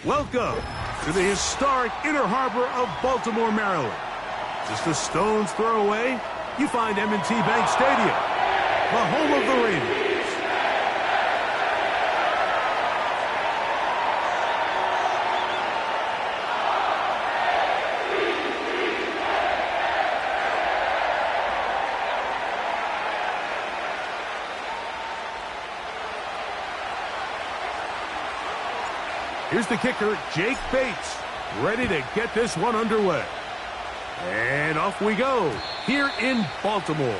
Welcome to the historic Inner Harbor of Baltimore, Maryland. Just a stone's throw away, you find M&T Bank Stadium, the home of the Ravens. Here's the kicker, Jake Bates, ready to get this one underway. And off we go, here in Baltimore.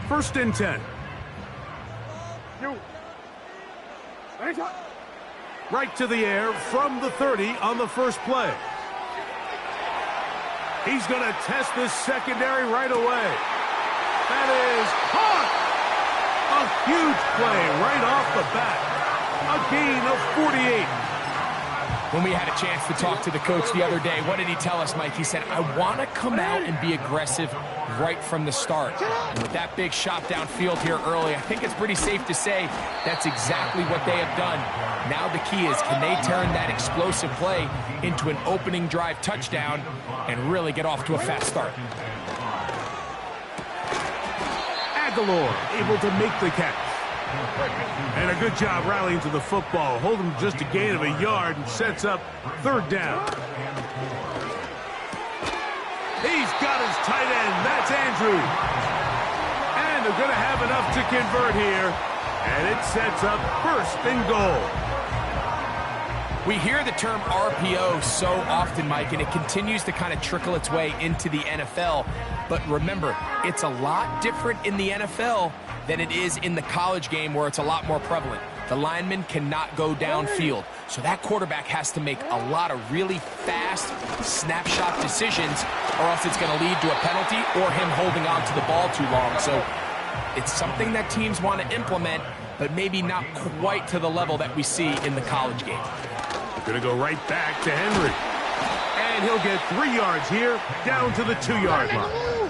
First and 10. Right to the air from the 30 on the first play. He's going to test this secondary right away. That is caught! A huge play right off the bat. A gain of 48. When we had a chance to talk to the coach the other day, what did he tell us, Mike? He said, I want to come out and be aggressive right from the start. And with that big shot downfield here early, I think it's pretty safe to say that's exactly what they have done. Now the key is, can they turn that explosive play into an opening drive touchdown and really get off to a fast start? Aguilar able to make the catch. And a good job rallying to the football. Holding just a gain of a yard and sets up third down. He's got his tight end. That's Andrews. And they're going to have enough to convert here. And it sets up first and goal. We hear the term RPO so often, Mike, and it continues to kind of trickle its way into the NFL. But remember, it's a lot different in the NFL than it is in the college game, where it's a lot more prevalent. The lineman cannot go downfield, so that quarterback has to make a lot of really fast snapshot decisions, or else it's going to lead to a penalty or him holding on to the ball too long. So it's something that teams want to implement, but maybe not quite to the level that we see in the college game. They're going to go right back to Henry. And he'll get 3 yards here, down to the 2-yard line.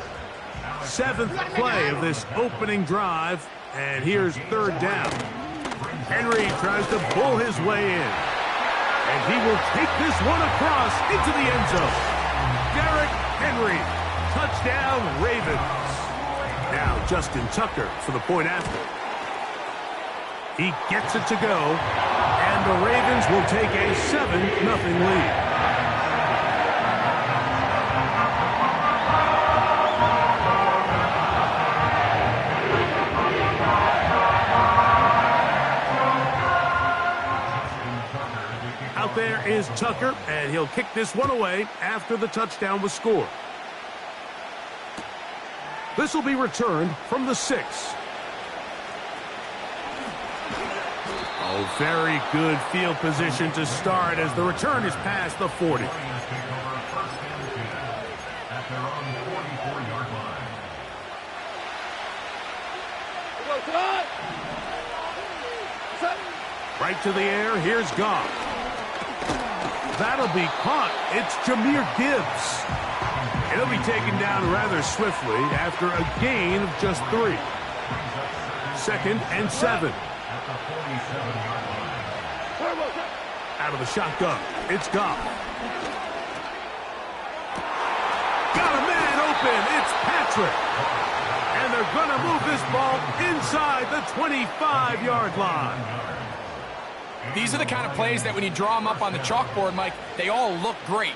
7th play of this opening drive, and here's third down. Henry tries to bull his way in, and he will take this one across into the end zone. Derrick Henry, touchdown Ravens. Now Justin Tucker for the point after. He gets it to go, and the Ravens will take a 7-0 lead. Out there is Tucker, and he'll kick this one away after the touchdown was scored. This will be returned from the 6. Oh, very good field position to start as the return is past the 40. Right to the air, here's Goff. That'll be caught. It's Jahmyr Gibbs. And he'll be taken down rather swiftly after a gain of just 3. 2nd and 7. Out of the shotgun, it's Goff. Got a man open. It's Patrick. And they're going to move this ball inside the 25-yard line. These are the kind of plays that when you draw them up on the chalkboard, Mike, they all look great.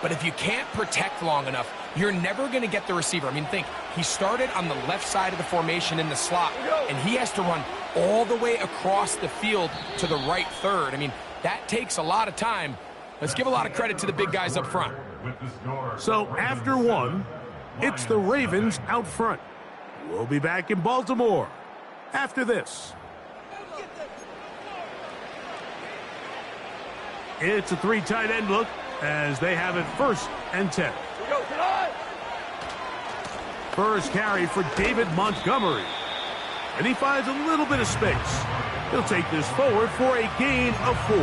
But if you can't protect long enough, you're never going to get the receiver. I mean, think, he started on the left side of the formation in the slot, and he has to run all the way across the field to the right third. I mean, that takes a lot of time. Let's give a lot of credit to the big guys up front. So after 1, it's the Ravens out front. We'll be back in Baltimore after this. It's a 3 tight end look as they have it 1st and 10. First carry for David Montgomery. And he finds a little bit of space. He'll take this forward for a gain of 4.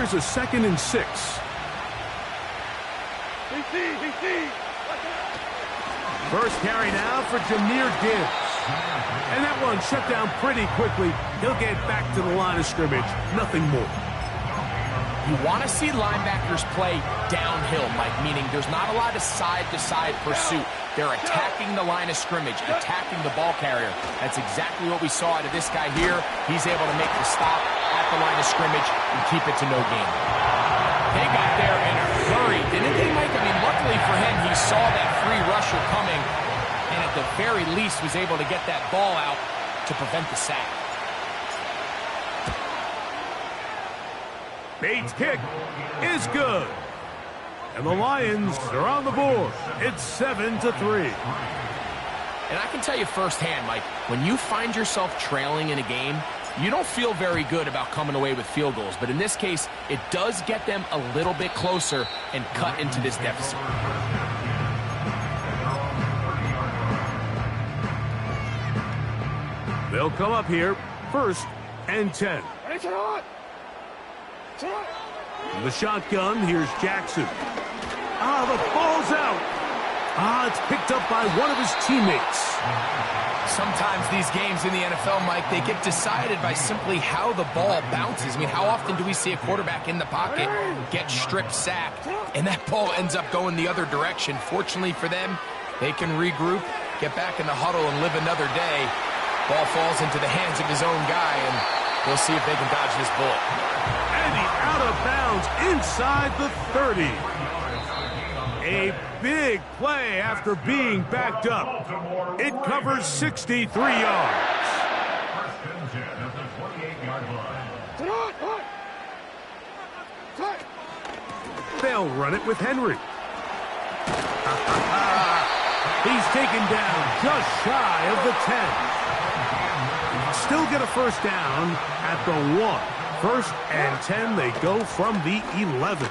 Here's a 2nd and 6. First carry now for Jahmyr Gibbs. And that one shut down pretty quickly. He'll get back to the line of scrimmage. Nothing more. You want to see linebackers play downhill, Mike, meaning there's not a lot of side-to-side pursuit. They're attacking the line of scrimmage, attacking the ball carrier. That's exactly what we saw out of this guy here. He's able to make the stop at the line of scrimmage and keep it to no gain. They got there in a hurry, didn't they, Mike? I mean, luckily for him, he saw that free rusher coming and at the very least was able to get that ball out to prevent the sack. Bates' kick is good. And the Lions are on the board. It's 7-3. And I can tell you firsthand, Mike, when you find yourself trailing in a game, you don't feel very good about coming away with field goals. But in this case, it does get them a little bit closer and cut into this deficit. They'll come up here, 1st and 10. The shotgun, here's Jackson. The ball's out. It's picked up by one of his teammates. Sometimes these games in the NFL, Mike, they get decided by simply how the ball bounces. I mean, how often do we see a quarterback in the pocket get strip sacked, and that ball ends up going the other direction? Fortunately for them, they can regroup, get back in the huddle, and live another day. Ball falls into the hands of his own guy, and we'll see if they can dodge this bullet. And he's out of bounds inside the 30. A big play after being backed up. It covers 63 yards. They'll run it with Henry. He's taken down just shy of the 10. Still get a first down at the 1. 1st and 10, they go from the 11.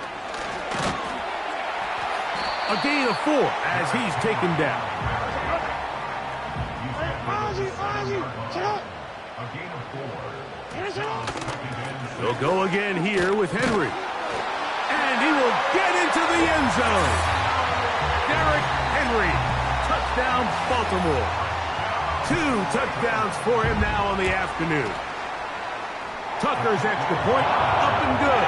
A gain of 4 as he's taken down. They'll go again here with Henry. And he will get into the end zone. Derrick Henry, touchdown Baltimore. 2 touchdowns for him now on the afternoon. Tucker's extra point up and good.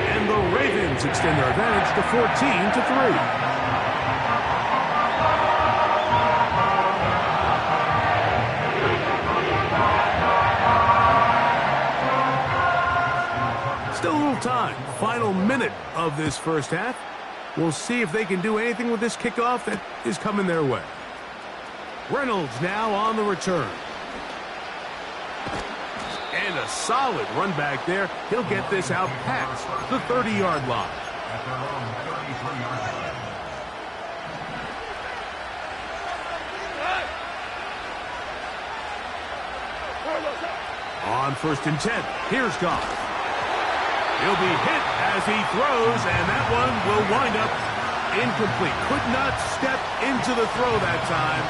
And the Ravens extend their advantage to 14-3. Still a little time. Final minute of this first half. We'll see if they can do anything with this kickoff that is coming their way. Reynolds now on the return. And a solid run back there. He'll get this out past the 30-yard line. On 1st and 10, here's Goff. He'll be hit as he throws, and that one will wind up incomplete. Could not step into the throw that time.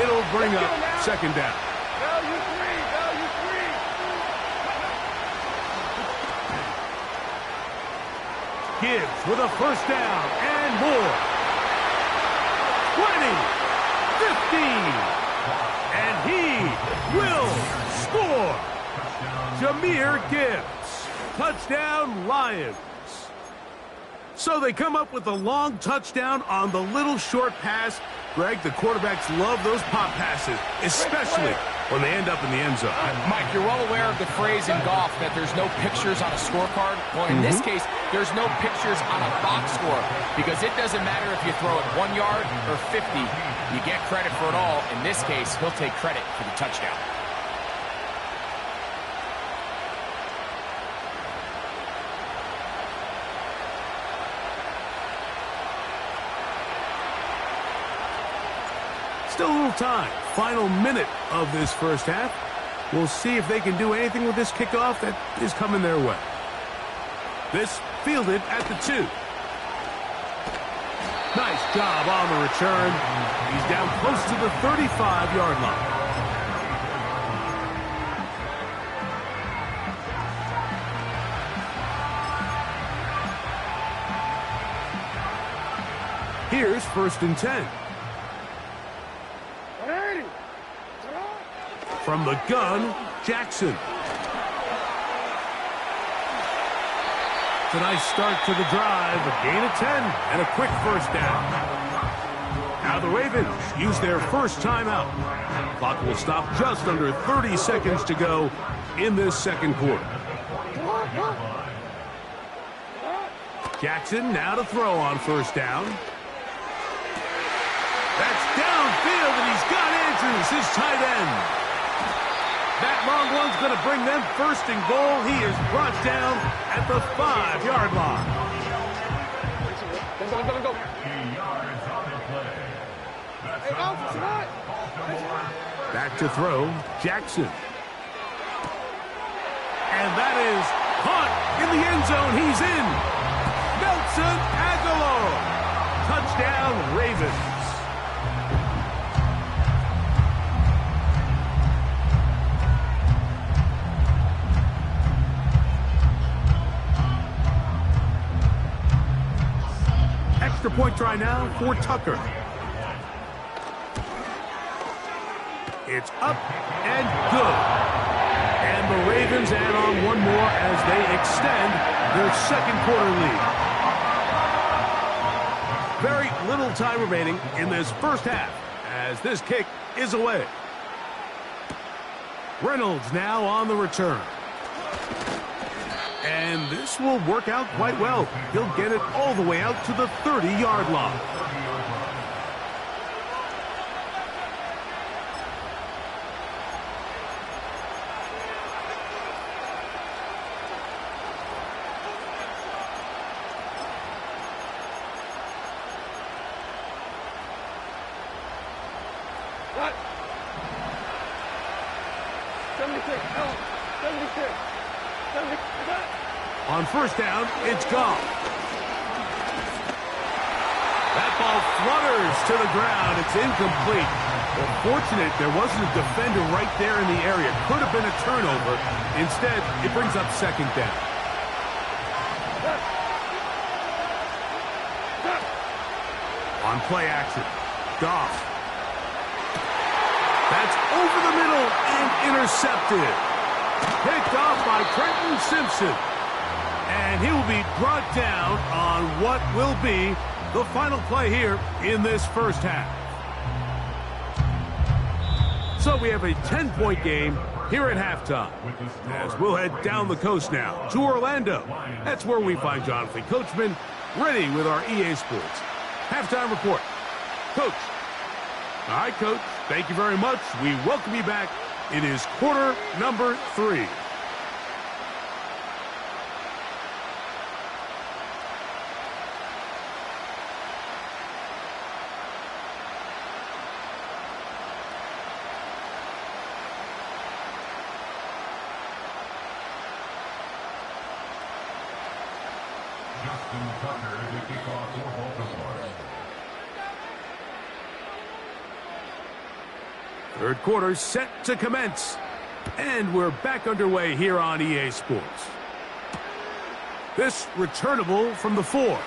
It'll bring up 2nd down. Gibbs with a first down and more. 20, 15, and he will score. Jahmyr Gibbs. Touchdown, Lions. So they come up with a long touchdown on the little short pass. Greg, the quarterbacks love those pop passes, especially when they end up in the end zone. Mike, you're well aware of the phrase in golf that there's no pictures on a scorecard. Well, in this case, there's no pictures on a box score because it doesn't matter if you throw it 1 yard or 50. You get credit for it all. In this case, he'll take credit for the touchdown. Still a little time. Final minute of this first half. We'll see if they can do anything with this kickoff that is coming their way. This fielded at the 2. Nice job on the return. He's down close to the 35-yard line. Here's 1st and 10. From the gun, Jackson. It's a nice start to the drive, a gain of 10, and a quick 1st down. Now the Ravens use their first timeout. Clock will stop just under 30 seconds to go in this 2nd quarter. Jackson now to throw on 1st down. That's downfield, and he's got Andrews, his tight end. That long one's going to bring them 1st and goal. He is brought down at the 5-yard line. Back to throw, Jackson. And that is caught in the end zone. He's in. Nelson Aguilar. Touchdown, Ravens. Extra point try now for Tucker. It's up and good. And the Ravens add on one more as they extend their 2nd quarter lead. Very little time remaining in this 1st half as this kick is away. Reynolds now on the return. And this will work out quite well. He'll get it all the way out to the 30-yard line. What? 76. 76. On 1st down, it's gone. That ball flutters to the ground. It's incomplete. Well, fortunate there wasn't a defender right there in the area. Could have been a turnover. Instead, it brings up 2nd down. On play action, Goff. That's over the middle and intercepted. Picked off by Trenton Simpson. And he will be brought down on what will be the final play here in this 1st half. So we have a 10-point game here at halftime. As we'll head down the coast now to Orlando. That's where we find Jonathan Coachman ready with our EA Sports halftime report. Coach. All right, Coach. Thank you very much. We welcome you back. It is quarter number 3. Third quarter set to commence. And we're back underway here on EA Sports. This returnable from the 4.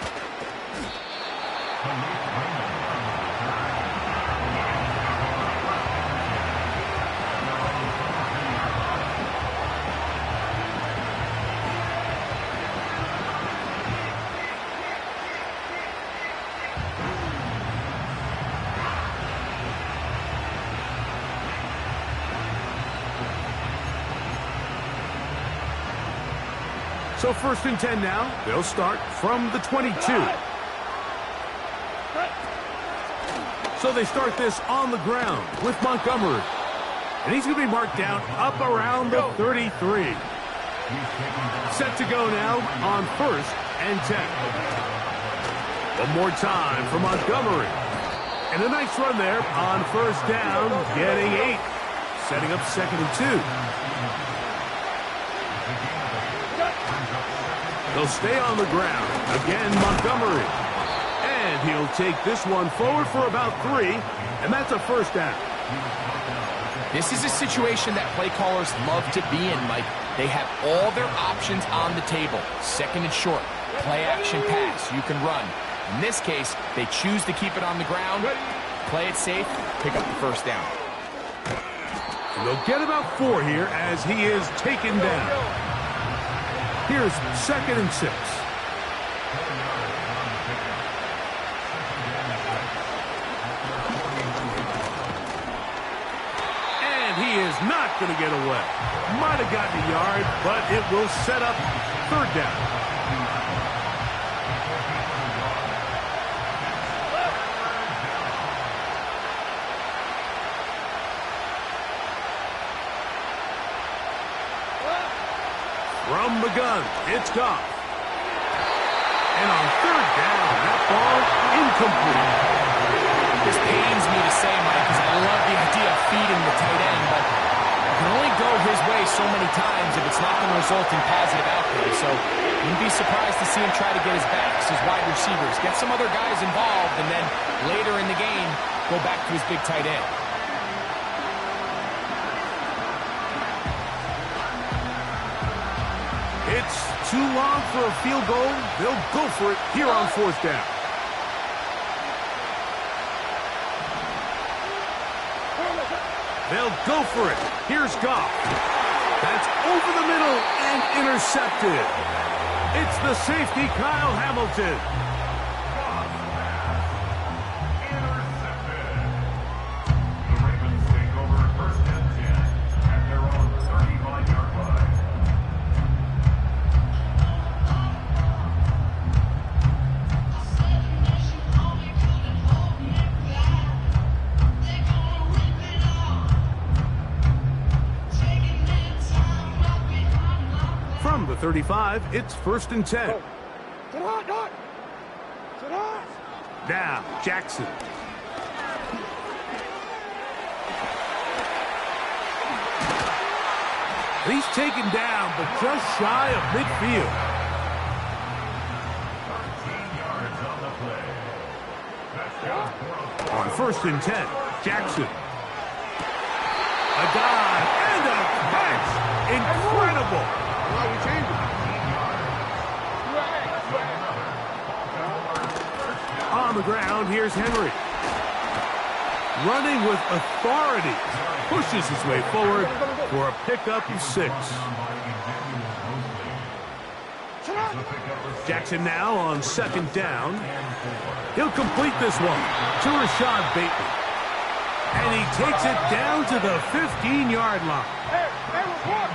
So 1st and 10 now. They'll start from the 22. So they start this on the ground with Montgomery. And he's going to be marked down up around the 33. Set to go now on 1st and 10. One more time for Montgomery. And a nice run there on 1st down, getting 8. Setting up 2nd and 2. They'll stay on the ground. Again, Montgomery. And he'll take this one forward for about 3, and that's a 1st down. This is a situation that play callers love to be in, Mike. They have all their options on the table. 2nd and short, play action pass, you can run. In this case, they choose to keep it on the ground, play it safe, pick up the first down. They'll get about 4 here as he is taken down. Here's 2nd and 6. And he is not going to get away. Might have gotten a yard, but it will set up 3rd down. From the gun, it's Goff. And on 3rd down, that ball incomplete. This pains me to say, Mike, because I love the idea of feeding the tight end, but it can only go his way so many times if it's not going to result in positive outcomes. So wouldn't be surprised to see him try to get his backs, his wide receivers, get some other guys involved, and then later in the game, go back to his big tight end. It's too long for a field goal. They'll go for it here on 4th down. They'll go for it. Here's Goff. That's over the middle and intercepted. It's the safety, Kyle Hamilton. The Ravens take over 1st and 10 at their own 35-yard line. From the 35, it's 1st and 10. Sit on, Doc. Sit on. Now, Jackson. He's taken down, but just shy of midfield. 13 yards on the play. On 1st and 10, Jackson. A dive and a catch. Incredible. Now we change it. On the ground, here's Henry. Running with authority. Pushes his way forward for a pickup of 6. Jackson now on 2nd down. He'll complete this one to Rashad Bateman. And he takes it down to the 15-yard line. Hey, report.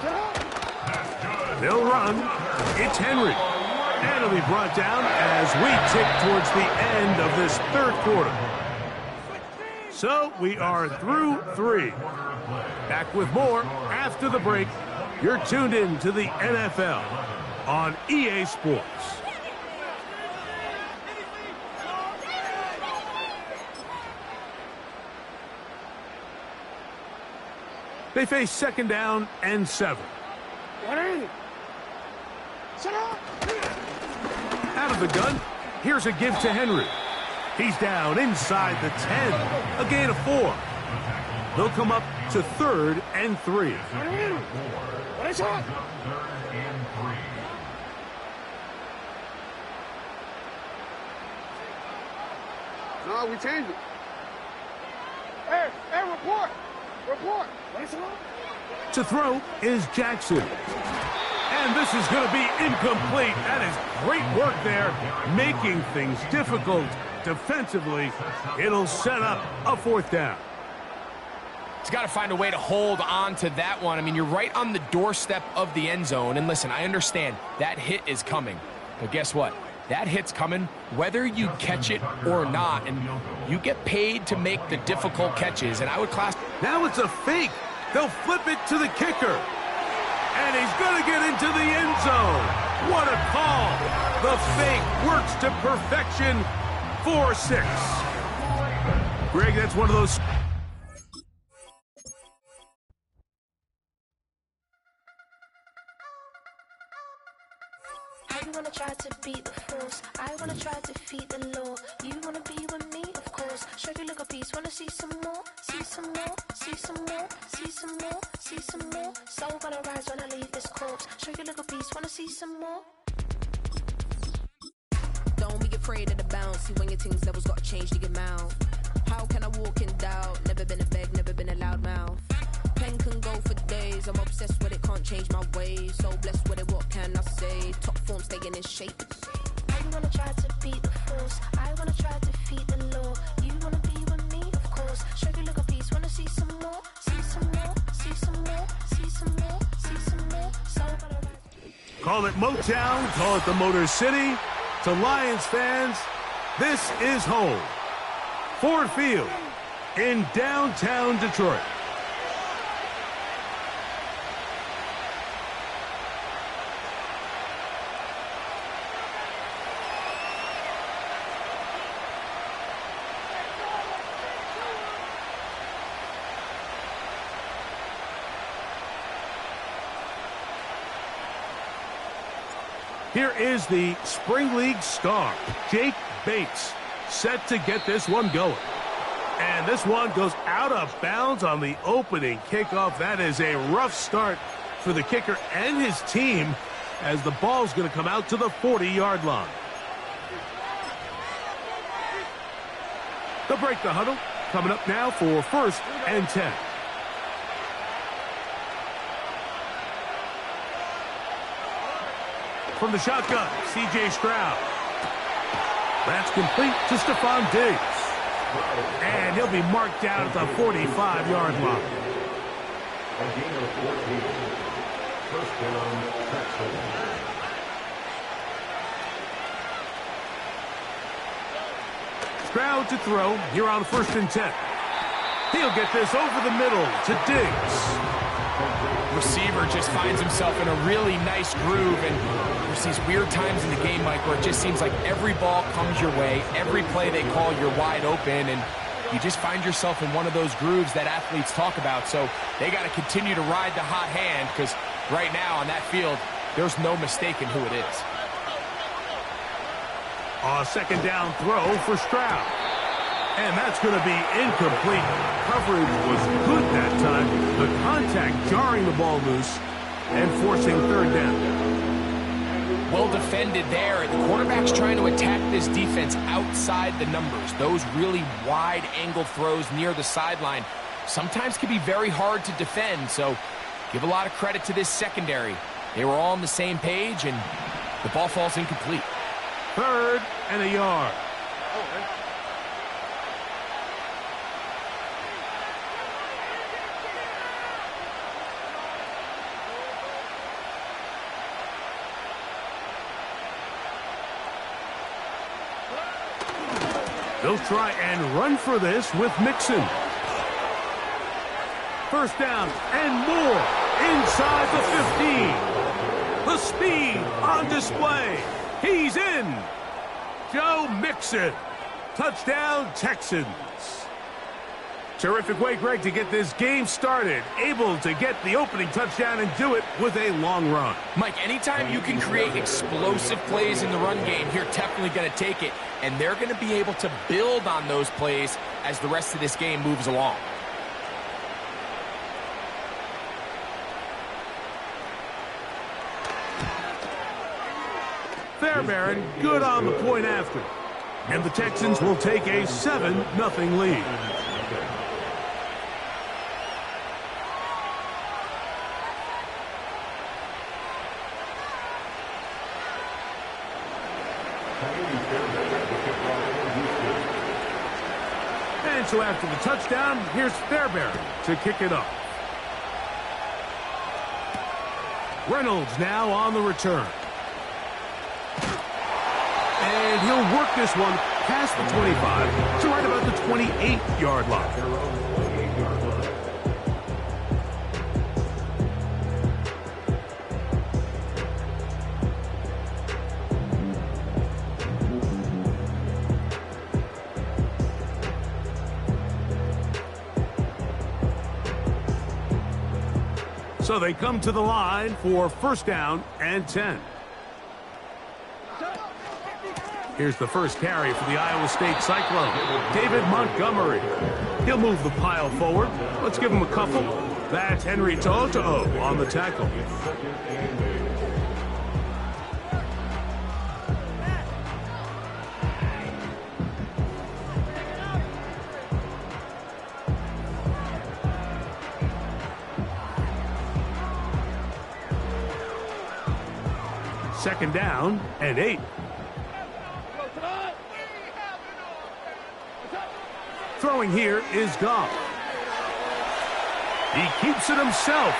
Sit on. They'll run. It's Henry. And he'll be brought down as we tick towards the end of this 3rd quarter. So we are through 3. Back with more after the break. You're tuned in to the NFL on EA Sports. They face 2nd down and 7. What is it? Sit on. Out of the gun, here's a give to Henry. He's down inside the 10. A gain of 4. They'll come up to 3rd and 3. What is it? No, we changed it. Hey, report. What is it? To throw is Jackson. And this is going to be incomplete. That is great work there, making things difficult defensively. It'll set up a 4th down. He's got to find a way to hold on to that one. I mean, you're right on the doorstep of the end zone. And listen, I understand that hit is coming. But guess what? That hit's coming whether you catch it or not. And you get paid to make the difficult catches. And I would class... Now it's a fake. They'll flip it to the kicker. And he's going to get into the end zone. What a call. The fake works to perfection. 4-6. Greg, that's one of those... I wanna try to beat the force. I wanna try to defeat the law. You wanna be with me, of course. Show you look a piece. Wanna see some more? See some more? See some more? See some more? See some more? Soul gonna rise when I leave this corpse. Show you look a piece. Wanna see some more? afraid of the bounce. See, when your things levels gotta change to get out. How can I walk in doubt? Never been a beg, never been a loud mouth. Pen can go for days. I'm obsessed with it, can't change my ways. So blessed with it, what can I say? Top form staying in shape. I wanna try to beat the force. I wanna try to defeat the law. You wanna be with me, of course. Show you look a piece, wanna see some more, see some more, see some more, see some more, see some more. So Call it Motown, call it the Motor City. To Lions fans, this is home. Ford Field in downtown Detroit. Here is the Spring League star, Jake Bates, set to get this one going. And this one goes out of bounds on the opening kickoff. That is a rough start for the kicker and his team as the ball's going to come out to the 40-yard line. They'll break the huddle. Coming up now for 1st and 10. From the shotgun, C.J. Stroud. That's complete to Stephon Diggs. And he'll be marked down at the 45-yard line. A gain of 14. First down, Texans. Stroud to throw here on 1st and 10. He'll get this over the middle to Diggs. Receiver just finds himself in a really nice groove, and there's these weird times in the game, Mike, where it just seems like every ball comes your way, every play they call, you're wide open, and you just find yourself in one of those grooves that athletes talk about. So they got to continue to ride the hot hand, because right now on that field, there's no mistaking who it is. A 2nd down throw for Stroud. And that's going to be incomplete. Coverage was good that time. The contact jarring the ball loose and forcing 3rd down. Well defended there. The quarterback's trying to attack this defense outside the numbers. Those really wide angle throws near the sideline sometimes can be very hard to defend. So give a lot of credit to this secondary. They were all on the same page, and the ball falls incomplete. 3rd and a yard. They'll try and run for this with Mixon. 1st down and more inside the 15. The speed on display. He's in. Joe Mixon. Touchdown, Texans. Terrific way, Greg, to get this game started. Able to get the opening touchdown and do it with a long run. Mike, anytime you can create explosive plays in the run game, you're definitely going to take it. And they're going to be able to build on those plays as the rest of this game moves along. Fairbairn, good on the point after. And the Texans will take a 7-0 lead. And so after the touchdown, here's Fairbairn to kick it off. Reynolds now on the return. And he'll work this one past the 25 to right about the 28-yard line. So they come to the line for 1st down and 10. Here's the first carry for the Iowa State Cyclone, David Montgomery. He'll move the pile forward. Let's give him a couple. That's Henry To'o on the tackle. second down and 8. Throwing here is Goff. He keeps it himself.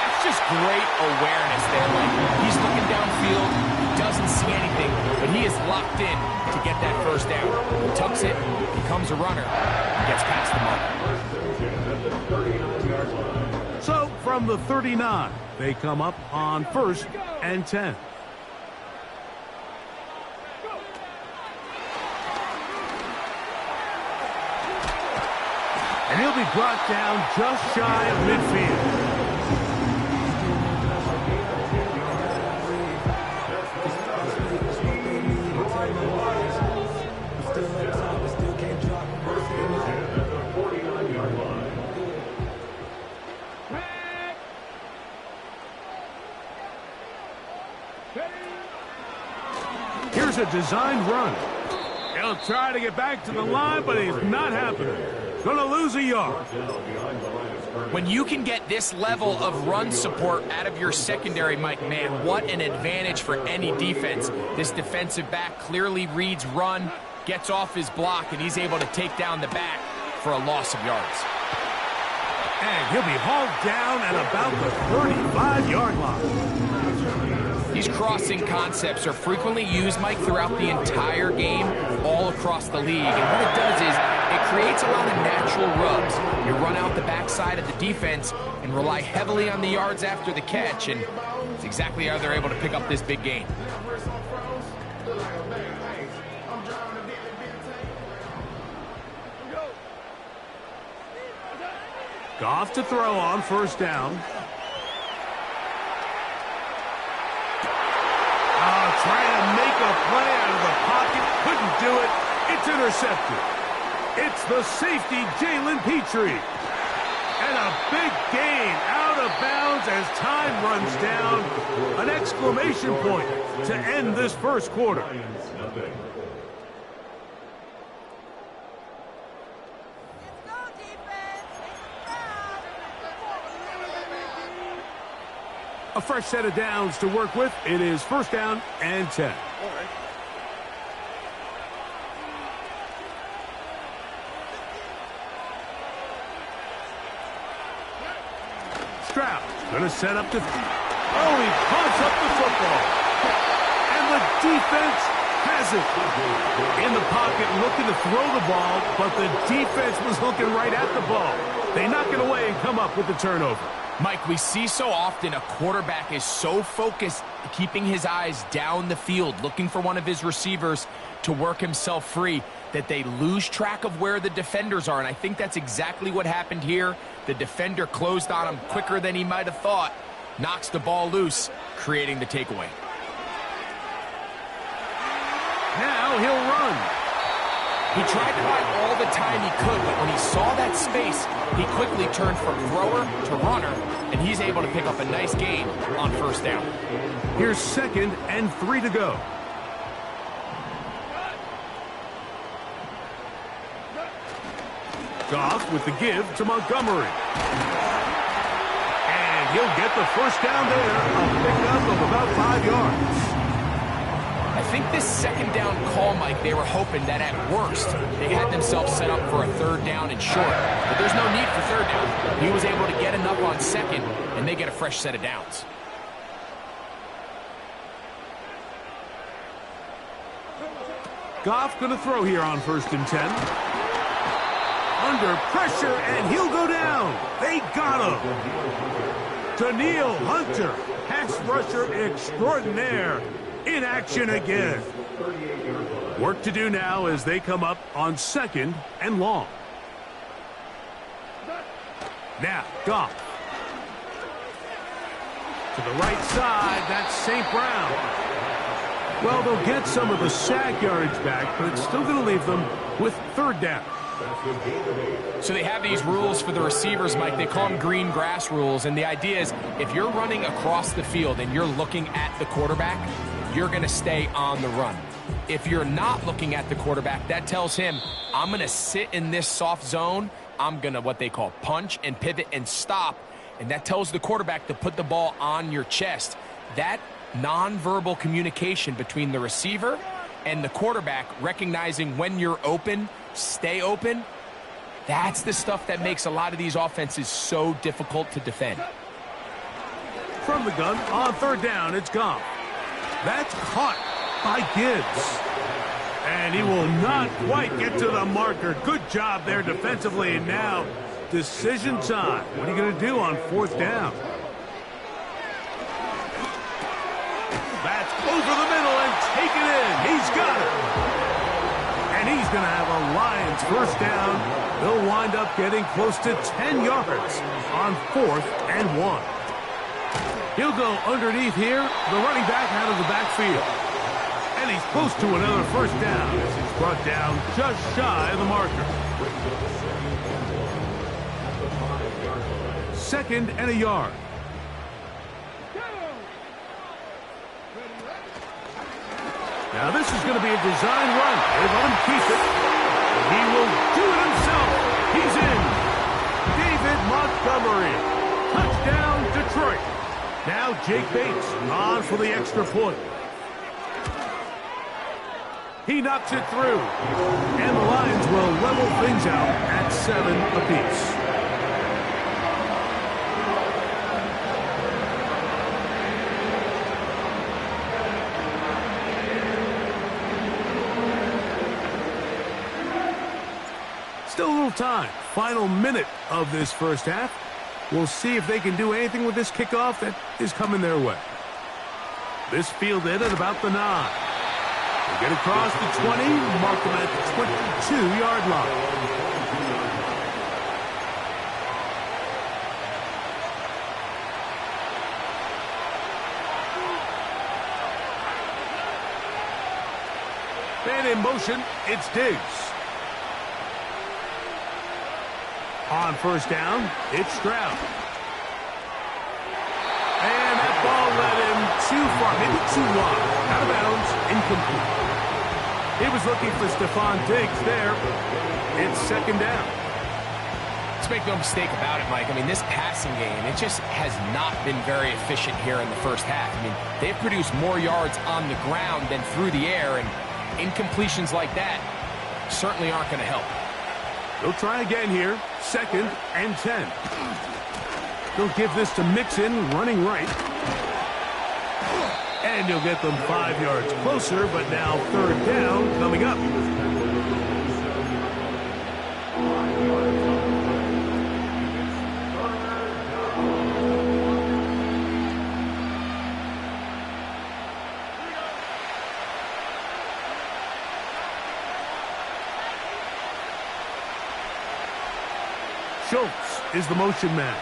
That's just great awareness there. Like, he's looking downfield, he doesn't see anything, but he is locked in to get that first down. He tucks it, becomes a runner, gets past the mark. So from the 39, they come up on 1st and 10. And he'll be brought down just shy of midfield. Here's a designed run. He'll try to get back to the line, but he's not happening. Gonna lose a yard. When you can get this level of run support out of your secondary, Mike, man, what an advantage for any defense. This defensive back clearly reads run, gets off his block, and he's able to take down the back for a loss of yards. And he'll be hauled down at about the 35-yard line. These crossing concepts are frequently used, Mike, throughout the entire game, all across the league. And what it does is it creates a lot of natural rubs. You run out the backside of the defense and rely heavily on the yards after the catch, and it's exactly how they're able to pick up this big gain. Goff to throw on 1st down. Trying to make a play out of the pocket. Couldn't do it. It's intercepted. It's the safety, Jalen Petrie. And a big gain out of bounds as time runs down. An exclamation point to end this first quarter. A fresh set of downs to work with. It is 1st down and 10. Stroud going to set up to... Oh, he pumps up the football. And the defense has it. In the pocket looking to throw the ball, but the defense was looking right at the ball. They knock it away and come up with the turnover. Mike, we see so often a quarterback is so focused, keeping his eyes down the field, looking for one of his receivers to work himself free, that they lose track of where the defenders are. And I think that's exactly what happened here. The defender closed on him quicker than he might have thought, knocks the ball loose, creating the takeaway. Now he'll run. He tried to buy all the time he could, but when he saw that space, he quickly turned from thrower to runner, and he's able to pick up a nice gain on 1st down. Here's 2nd and 3 to go. Goff with the give to Montgomery. And he'll get the 1st down there, a pickup of about 5 yards. I think this 2nd down call, Mike, they were hoping that at worst they had themselves set up for a 3rd down and short. But there's no need for 3rd down. He was able to get enough on 2nd, and they get a fresh set of downs. Goff going to throw here on 1st and 10. Under pressure, and he'll go down. They got him. Daniil Hunter, pass rusher extraordinaire. In action again. Work to do now as they come up on 2nd and long. Now, Goff. To the right side, that's St. Brown. Well, they'll get some of the sack yardage back, but it's still going to leave them with 3rd down. So they have these rules for the receivers, Mike. They call them green grass rules, and the idea is if you're running across the field and you're looking at the quarterback, you're going to stay on the run. If you're not looking at the quarterback, that tells him, I'm going to sit in this soft zone. I'm going to what they call punch and pivot and stop. And that tells the quarterback to put the ball on your chest. That nonverbal communication between the receiver and the quarterback, recognizing when you're open, stay open. That's the stuff that makes a lot of these offenses so difficult to defend. From the gun, on third down, it's Goff. That's caught by Gibbs. And he will not quite get to the marker. Good job there defensively. And now, decision time. What are you going to do on fourth down? That's over the middle and taken in. He's got it. And he's going to have a Lions first down. They'll wind up getting close to 10 yards on 4th and 1. He'll go underneath here. The running back out of the backfield. And he's close to another first down as he's brought down just shy of the marker. 2nd and a yard. Now this is going to be a design run. They let him keep it. He will do it himself. He's in. David Montgomery. Touchdown, Detroit. Now Jake Bates on for the extra point. He knocks it through. And the Lions will level things out at 7 apiece. Still a little time. Final minute of this first half. We'll see if they can do anything with this kickoff that is coming their way. This fielded at about the 9. They get across the 20, mark them at the 22-yard line. And in motion, it's Diggs. On first down, it's Stroud. And that ball led him too far, maybe too wide. Out of bounds, incomplete. He was looking for Stephon Diggs there. It's 2nd down. Let's make no mistake about it, Mike. I mean, this passing game, it just has not been very efficient here in the first half. I mean, they've produced more yards on the ground than through the air, and incompletions like that certainly aren't going to help. They'll try again here. 2nd and 10. They'll give this to Mixon, running right. And he'll get them 5 yards closer, but now 3rd down coming up. Schultz is the motion man.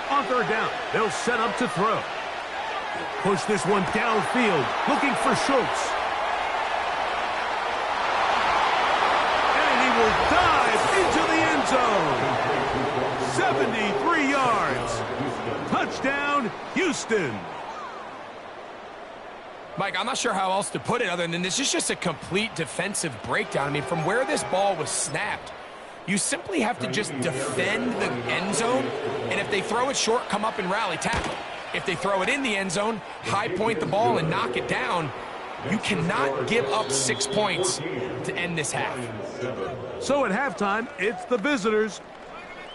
On 3rd down, they'll set up to throw. Push this one downfield, looking for Schultz. And he will dive into the end zone. 73 yards. Touchdown, Houston. Mike, I'm not sure how else to put it other than this is just a complete defensive breakdown. I mean, from where this ball was snapped, you simply have to just defend the end zone, and if they throw it short, come up and rally tackle. If they throw it in the end zone, high point the ball and knock it down. You cannot give up 6 points to end this half. So at halftime, it's the visitors,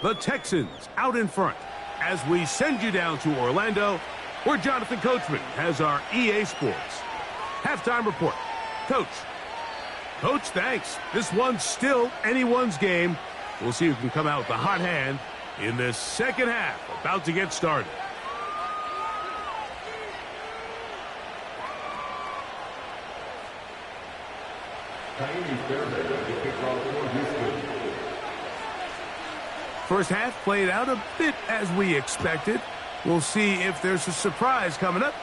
the Texans, out in front. As we send you down to Orlando, where Jonathan Coachman has our EA Sports halftime report. Coach, thanks. This one's still anyone's game. We'll see who can come out with the hot hand in this second half, about to get started. First half played out a bit as we expected. We'll see if there's a surprise coming up.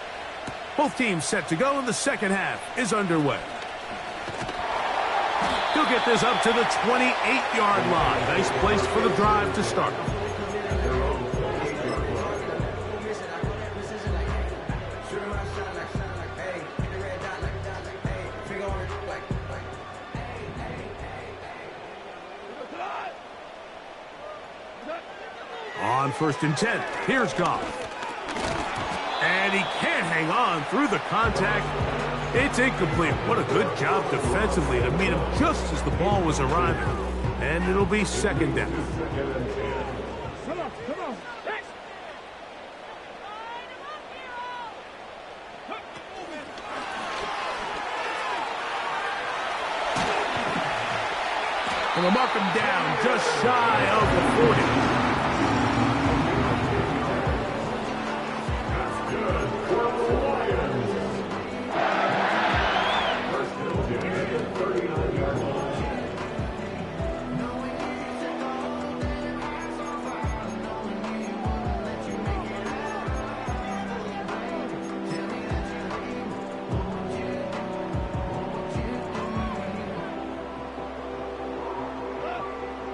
Both teams set to go, and the second half is underway. He'll get this up to the 28-yard line. Nice place for the drive to start. On first and 10. Here's Goff. And he can't hang on through the contact. It's incomplete. What a good job defensively to meet him just as the ball was arriving. And it'll be second down. Come on. And they'll mark him down just shy of the 40.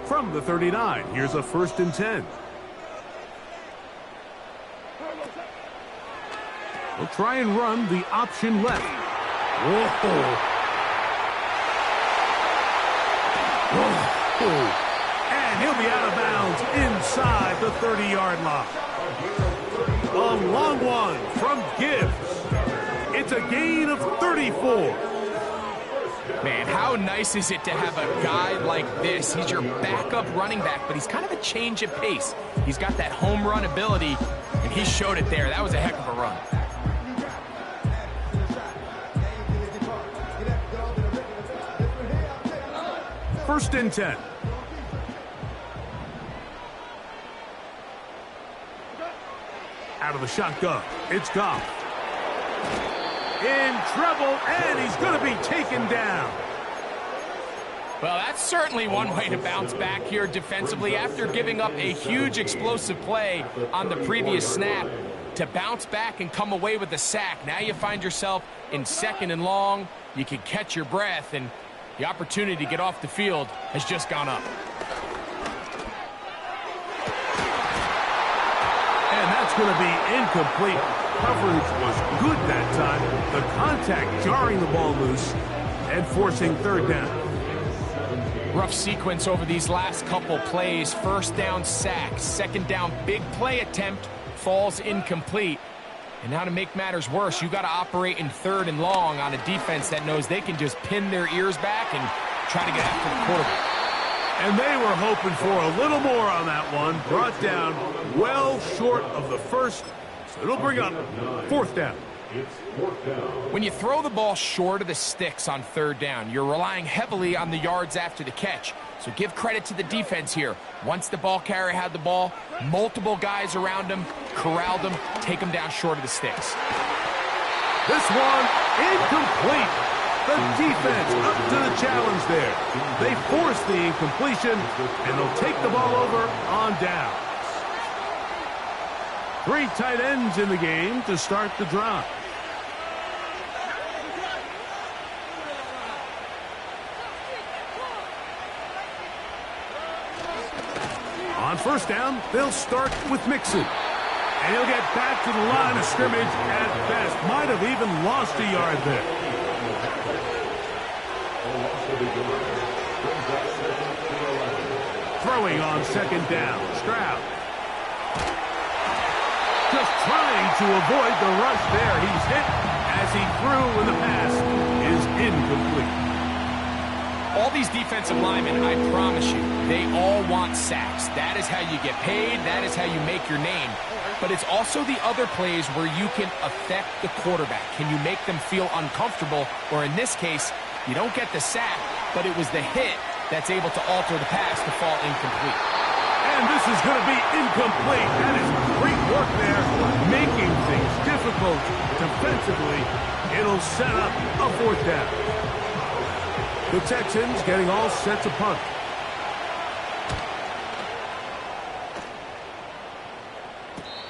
From the 39, here's a first and 10. We'll try and run the option left. Whoa. And he'll be out of bounds inside the 30-yard line. A long one from Gibbs. It's a gain of 34. Man, how nice is it to have a guy like this? He's your backup running back, but he's kind of a change of pace. He's got that home run ability, and he showed it there. That was a heck of a run. First and 10. Out of the shotgun, it's Goff. In trouble, and he's going to be taken down. Well, that's certainly one way to bounce back here defensively after giving up a huge explosive play on the previous snap. To bounce back and come away with a sack. Now you find yourself in second and long. You can catch your breath, and the opportunity to get off the field has just gone up. And that's going to be incomplete. Coverage was good that time. The contact jarring the ball loose and forcing third down. Rough sequence over these last couple plays. First down sack, second down big play attempt, falls incomplete. And now to make matters worse, you got to operate in third and long on a defense that knows they can just pin their ears back and try to get after the quarterback. And they were hoping for a little more on that one. Brought down well short of the first. So it'll bring up fourth down. When you throw the ball short of the sticks on third down, you're relying heavily on the yards after the catch. So give credit to the defense here. Once the ball carrier had the ball, multiple guys around him, corralled him, take him down short of the sticks. This one incomplete. The defense up to the challenge there. They force the incompletion, and they'll take the ball over on downs. 3 tight ends in the game to start the drive. On first down, they'll start with Mixon. And he'll get back to the line of scrimmage at best. Might have even lost a yard there. Throwing on second down, Stroud. Just trying to avoid the rush there. He's hit as he threw when the pass is incomplete. All these defensive linemen, I promise you, they all want sacks. That is how you get paid. That is how you make your name. But it's also the other plays where you can affect the quarterback. Can you make them feel uncomfortable? Or in this case, you don't get the sack, but it was the hit that's able to alter the pass to fall incomplete. And this is going to be incomplete. That is great work there, making things difficult defensively. It'll set up a fourth down. The Texans getting all set to punt.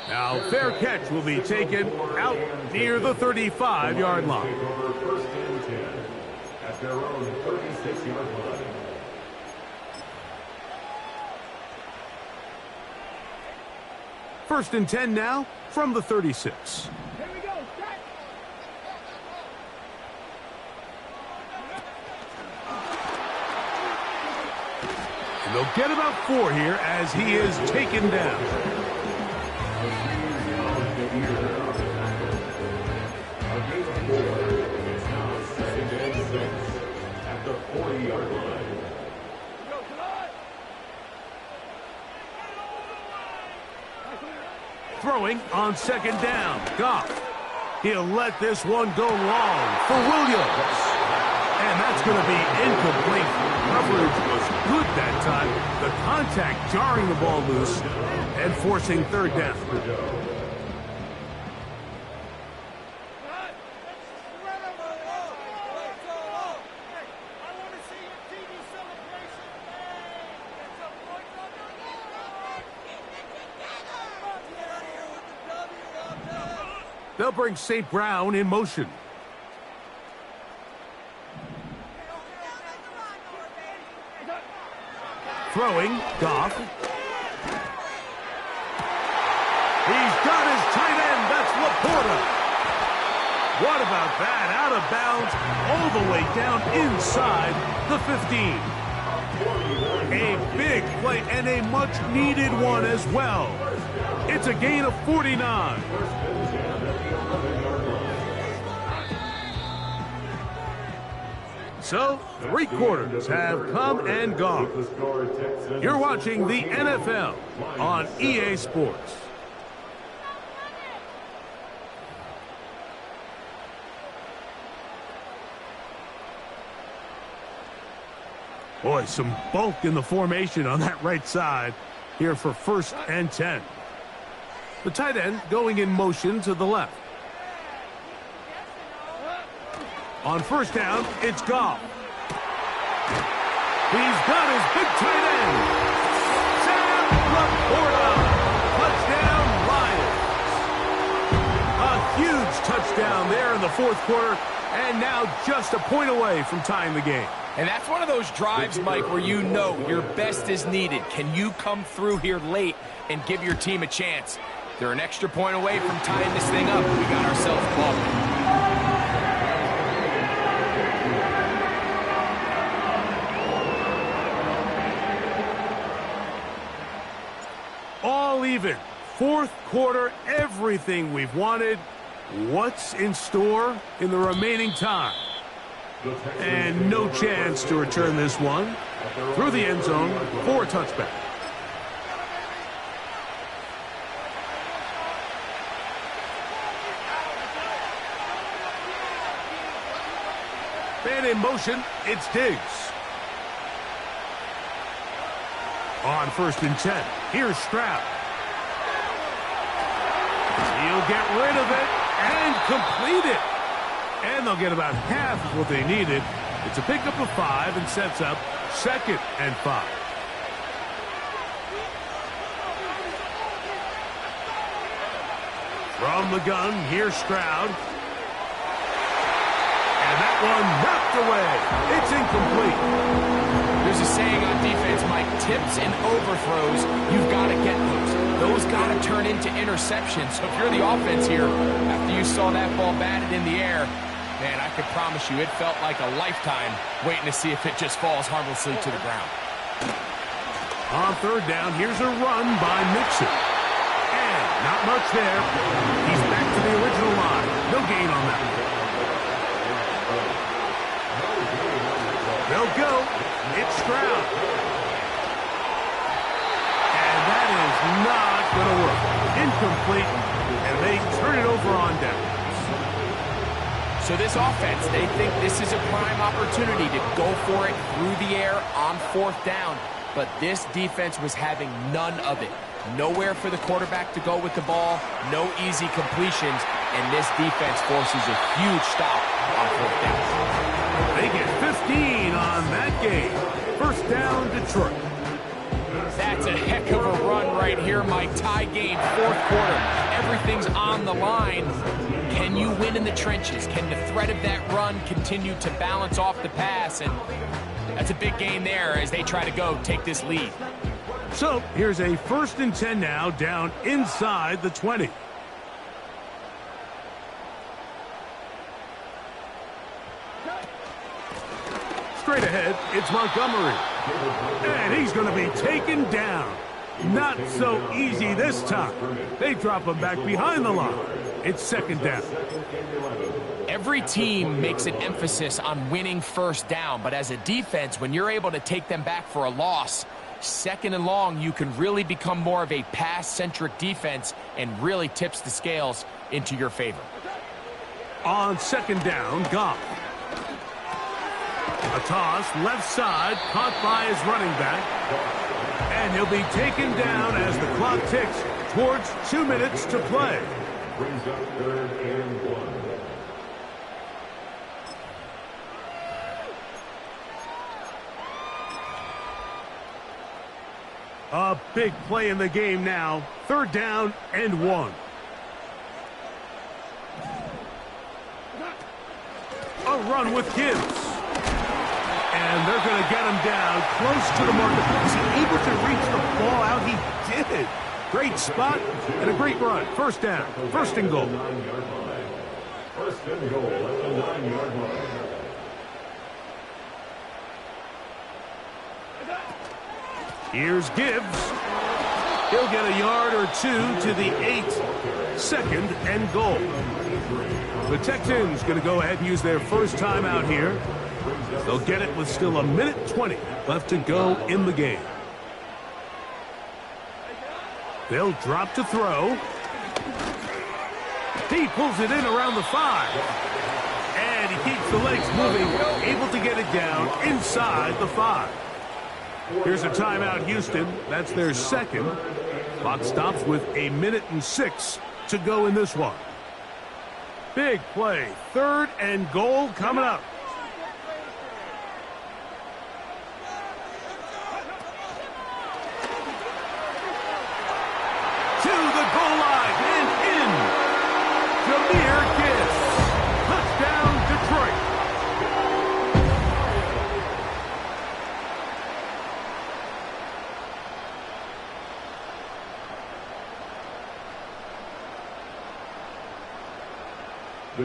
Now, fair catch will be taken out near the 35-yard line. First and 10 at their own 36-yard line. First and 10 now from the 36. Here we go. Start. And they'll get about 4 here as he is taken down. Throwing on second down. Goff. He'll let this one go long for Williams. And that's going to be incomplete. Coverage was good that time. The contact jarring the ball loose and forcing third down. They'll bring St. Brown in motion. Throwing, Goff. He's got his tight end. That's Laporta. What about that? Out of bounds, all the way down inside the 15. A big play and a much-needed one as well. It's a gain of 49. So, 3 quarters have come and gone. You're watching the NFL on EA Sports. Boy, some bulk in the formation on that right side here for 1st and 10. The tight end going in motion to the left. On 1st down, it's Goff. He's got his big tight end. Sam Laporta. Touchdown, Lions. A huge touchdown there in the 4th quarter, and now just a point away from tying the game. And that's one of those drives, Mike, where you know your best is needed. Can you come through here late and give your team a chance? They're an extra point away from tying this thing up. We got ourselves balled. All even. 4th quarter, everything we've wanted. What's in store in the remaining time? And no chance to return this one. Through the end zone for a touchback. And in motion, it's Diggs. On 1st and 10, here's Stroud. He'll get rid of it and complete it. And they'll get about half of what they needed. It's a pickup of 5 and sets up 2nd and 5. From the gun, here's Stroud. And that one knocked away. It's incomplete. There's a saying on defense, Mike, tips and overthrows, you've got to get those. Those got to turn into interceptions. So if you're the offense here, after you saw that ball batted in the air, man, I could promise you it felt like a lifetime waiting to see if it just falls harmlessly to the ground. On 3rd down, here's a run by Mixon. And not much there. He's back to the original line. No gain on that one. They'll go. It's Stroud. And that is not going to work. Incomplete. And they turn it over on downs. So this offense, they think this is a prime opportunity to go for it through the air on 4th down. But this defense was having none of it. Nowhere for the quarterback to go with the ball. No easy completions. And this defense forces a huge stop on 4th down. They get 15 on that game. 1st down, Detroit. That's a heck of a run right here, Mike. Tie game, 4th quarter. Everything's on the line. Can you win in the trenches? Can the threat of that run continue to balance off the pass? And that's a big gain there as they try to go take this lead. So here's a 1st and 10 now, down inside the 20. Straight ahead, it's Montgomery. And he's going to be taken down. Not so easy this time. They drop him back behind the line. It's 2nd down. Every team makes an emphasis on winning 1st down, but as a defense, when you're able to take them back for a loss, second and long, you can really become more of a pass-centric defense and really tips the scales into your favor. On second down, Goff. A toss, left side, caught by his running back. And he'll be taken down as the clock ticks towards 2 minutes to play. Brings up 3rd and 1. A big play in the game now. 3rd down and 1. A run with Gibbs. And they're going to get him down close to the marker. Was he able to reach the ball out? He did. Great spot and a great run. 1st down. 1st and goal. 1st and goal at the 9-yard line. Here's Gibbs. He'll get a yard or 2 to the 8. 2nd and goal. The Texans going to go ahead and use their first timeout here. They'll get it with still 1:20 left to go in the game. They'll drop to throw. He pulls it in around the 5. And he keeps the legs moving, able to get it down inside the 5. Here's a timeout, Houston. That's their 2nd. Clock stops with 1:06 to go in this one. Big play. 3rd and goal coming up. To the goal line and in. Jahmyr Gibbs. Touchdown, Detroit.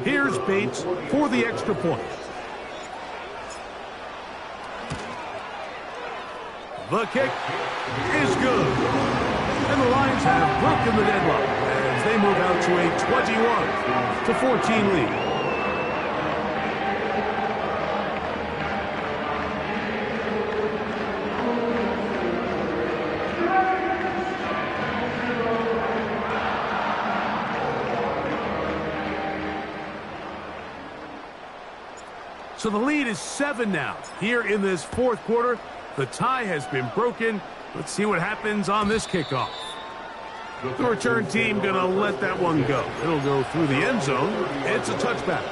Here's Bates for the extra point. The kick is good. And the Lions have broken the deadlock as they move out to a 21-14 lead. So the lead is 7 now. Here in this 4th quarter, the tie has been broken. Let's see what happens on this kickoff. The return team going to let that one go. It'll go through the end zone. It's a touchback.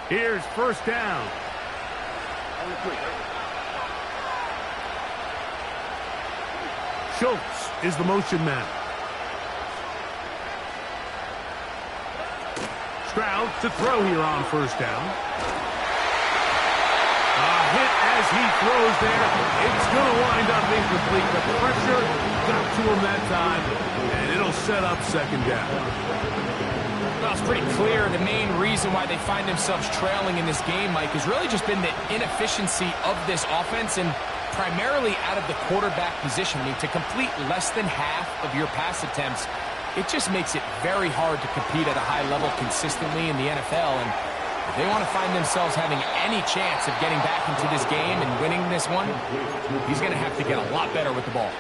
Here's 1st down. Schultz is the motion man. Stroud to throw here on 1st down. A hit as he throws there. It's going to wind up incomplete. The pressure got to him that time, and it'll set up 2nd down. Well, it's pretty clear the main reason why they find themselves trailing in this game, Mike, has really just been the inefficiency of this offense and primarily out of the quarterback position. I mean, to complete less than half of your pass attempts, it just makes it very hard to compete at a high level consistently in the NFL. And if they want to find themselves having any chance of getting back into this game and winning this one, he's going to have to get a lot better with the ball.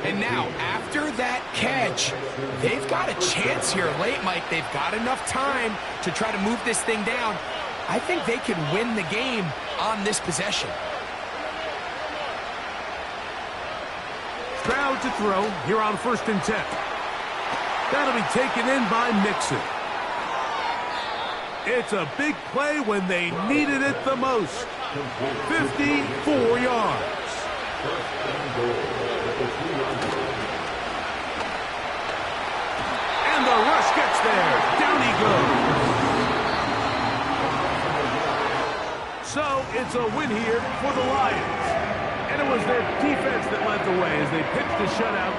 And now, after that catch, they've got a chance here late, Mike. They've got enough time to try to move this thing down. I think they can win the game on this possession. Stroud to throw here on 1st and 10. That'll be taken in by Mixon. It's a big play when they needed it the most. 54 yards. And the rush gets there. Down he goes. So it's a win here for the Lions. And it was their defense that led the way as they pitched a shutout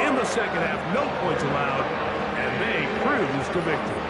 in the 2nd half. No points allowed. And they cruise to victory.